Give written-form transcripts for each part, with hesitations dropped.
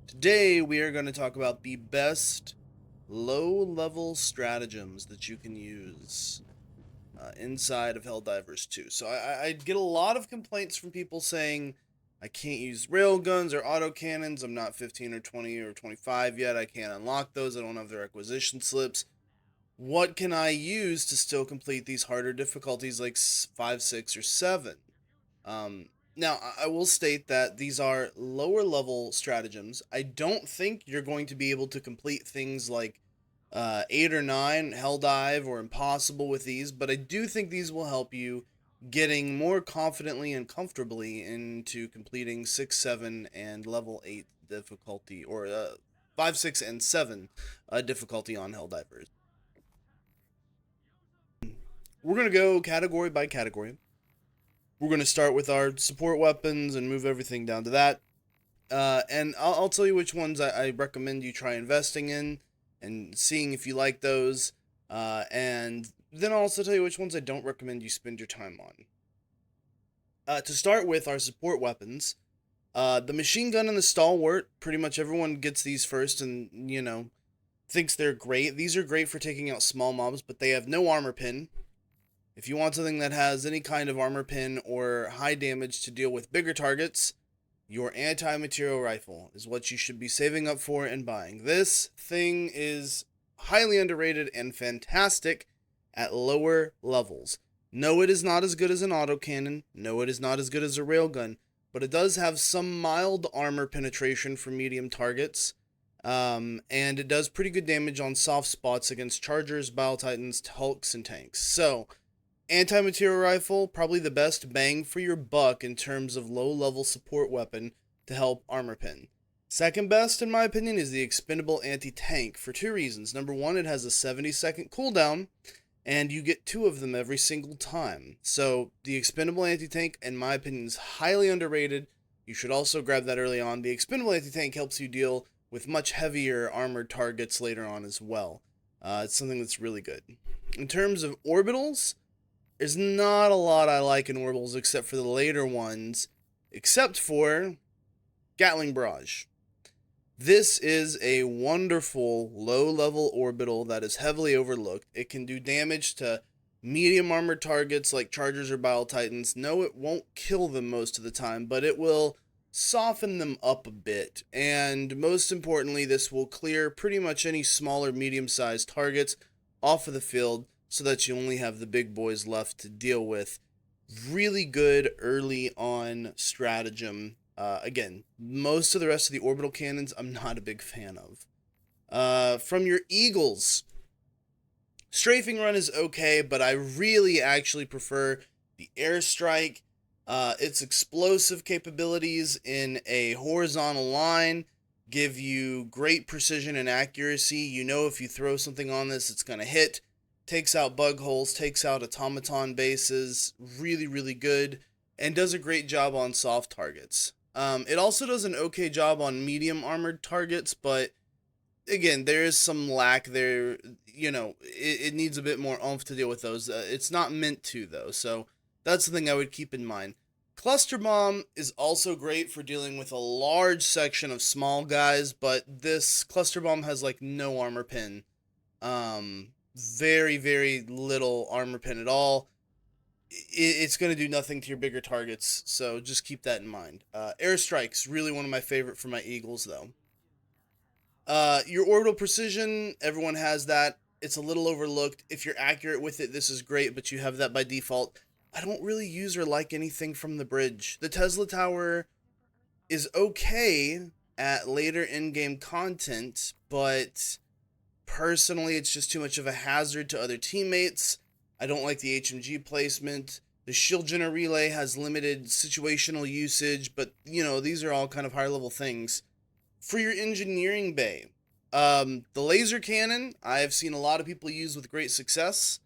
Today we are going to talk about the best low-level stratagems that you can use inside of Helldivers 2. So I get a lot of complaints from people saying I can't use railguns or autocannons. I'm not 15 or 20 or 25 yet. I can't unlock those. I don't have their acquisition slips. What can I use to still complete these harder difficulties like 5, 6, or 7? Now, I will state that these are lower level stratagems. I don't think you're going to be able to complete things like 8 or 9, Hell Dive, or Impossible with these, but I do think these will help you getting more confidently and comfortably into completing 6, 7, and level 8 difficulty, or 5, 6, and 7 difficulty on Helldivers. We're going to go category by category. We're going to start with our support weapons and move everything down to that. And I'll tell you which ones I recommend you try investing in and seeing if you like those. And then I'll also tell you which ones I don't recommend you spend your time on. To start with, our support weapons. The machine gun and the stalwart, pretty much everyone gets these first and, thinks they're great. These are great for taking out small mobs, but they have no armor pin. If you want something that has any kind of armor pin or high damage to deal with bigger targets, your anti-material rifle is what you should be saving up for and buying. This thing is highly underrated and fantastic at lower levels. No, it is not as good as an autocannon. No, it is not as good as a railgun, but it does have some mild armor penetration for medium targets. And it does pretty good damage on soft spots against chargers, bile titans, hulks, and tanks. So, anti-material rifle, probably the best bang for your buck in terms of low-level support weapon to help armor pin. Second best, in my opinion, is the expendable anti-tank for two reasons. Number one, it has a 70-second cooldown, and you get 2 of them every single time. So the expendable anti-tank, in my opinion, is highly underrated. You should also grab that early on. The expendable anti-tank helps you deal with much heavier armored targets later on as well. It's something that's really good. In terms of orbitals, there's not a lot I like in orbitals except for the later ones, except for Gatling Barrage. This is a wonderful low-level orbital that is heavily overlooked. It can do damage to medium armored targets like Chargers or Bile Titans. No, it won't kill them most of the time, but it will soften them up a bit. And most importantly, this will clear pretty much any smaller medium-sized targets off of the field so that you only have the big boys left to deal with. Really good early on stratagem. Again, most of the rest of the orbital cannons I'm not a big fan of. From your Eagles, strafing run is okay, but I really actually prefer the airstrike. Its explosive capabilities in a horizontal line give you great precision and accuracy. You know if you throw something on this, it's going to hit. Takes out bug holes, takes out automaton bases. Really, really good. And does a great job on soft targets. It also does an okay job on medium armored targets, but again, there is some lack there. It needs a bit more oomph to deal with those. It's not meant to, though, so that's the thing I would keep in mind. Cluster Bomb is also great for dealing with a large section of small guys, but this Cluster Bomb has, like, no armor pin. Very, very little armor pin at all. It's going to do nothing to your bigger targets, so just keep that in mind. Airstrike's really one of my favorite for my Eagles, though. Your orbital precision, everyone has that. It's a little overlooked. If you're accurate with it, this is great, but you have that by default. I don't really use or like anything from the bridge. The Tesla Tower is okay at later in-game content, but personally, it's just too much of a hazard to other teammates. I don't like the HMG placement. The Shield Generator Relay has limited situational usage, but, these are all kind of higher level things. For your engineering bay, the laser cannon, I have seen a lot of people use with great success,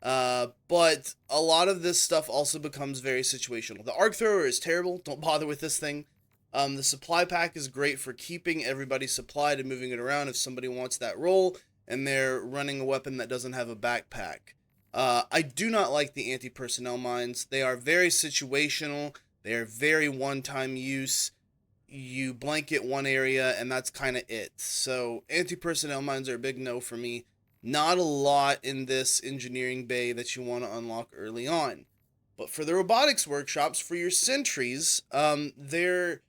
but a lot of this stuff also becomes very situational. The arc thrower is terrible. Don't bother with this thing. The supply pack is great for keeping everybody supplied and moving it around if somebody wants that role and they're running a weapon that doesn't have a backpack. I do not like the anti-personnel mines. They are very situational. They are very one-time use. you blanket one area and that's kind of it. So anti-personnel mines are a big no for me. Not a lot in this engineering bay that you want to unlock early on. But for the robotics workshops, for your sentries, they're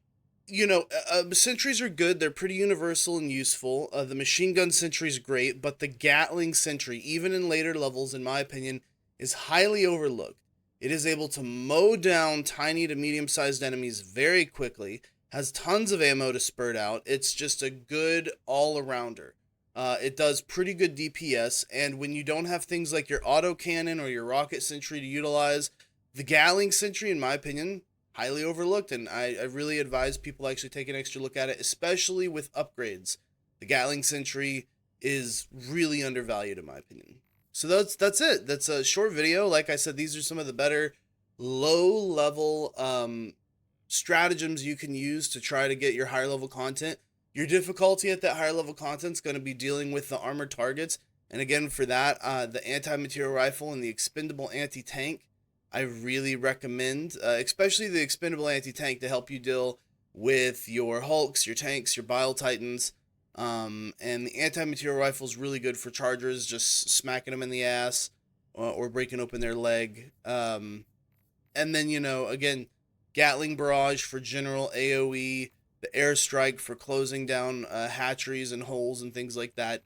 sentries are good. They're pretty universal and useful. The machine gun sentry is great, but the Gatling sentry, even in later levels, in my opinion, is highly overlooked. It is able to mow down tiny to medium-sized enemies very quickly, has tons of ammo to spurt out. It's just a good all-arounder. It does pretty good DPS, and when you don't have things like your autocannon or your rocket sentry to utilize, the Gatling sentry, in my opinion, highly overlooked, and I really advise people actually take an extra look at it, especially with upgrades. The Gatling sentry is really undervalued, in my opinion. So that's it. That's a short video. Like I said, these are some of the better low-level stratagems you can use to try to get your higher level content. Your difficulty at that higher level content is going to be dealing with the armored targets. And again, for that, the anti-material rifle and the expendable anti-tank, I really recommend, especially the expendable anti-tank, to help you deal with your Hulks, your tanks, your Bile Titans. And the anti-material rifle is really good for chargers, just smacking them in the ass or breaking open their leg. And then, again, Gatling Barrage for general AoE, the airstrike for closing down hatcheries and holes and things like that.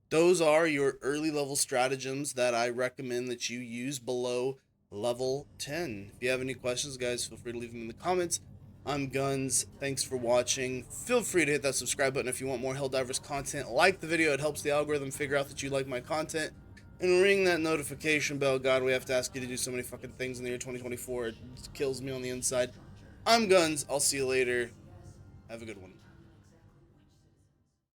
Those are your early level stratagems that I recommend that you use below level 10. If you have any questions, guys, feel free to leave them in the comments. I'm Gunz. Thanks for watching. Feel free to hit that subscribe button if you want more Helldivers content. Like the video. It helps the algorithm figure out that you like my content. And ring that notification bell. God, we have to ask you to do so many fucking things in the year 2024. It kills me on the inside. I'm Gunz. I'll see you later. Have a good one.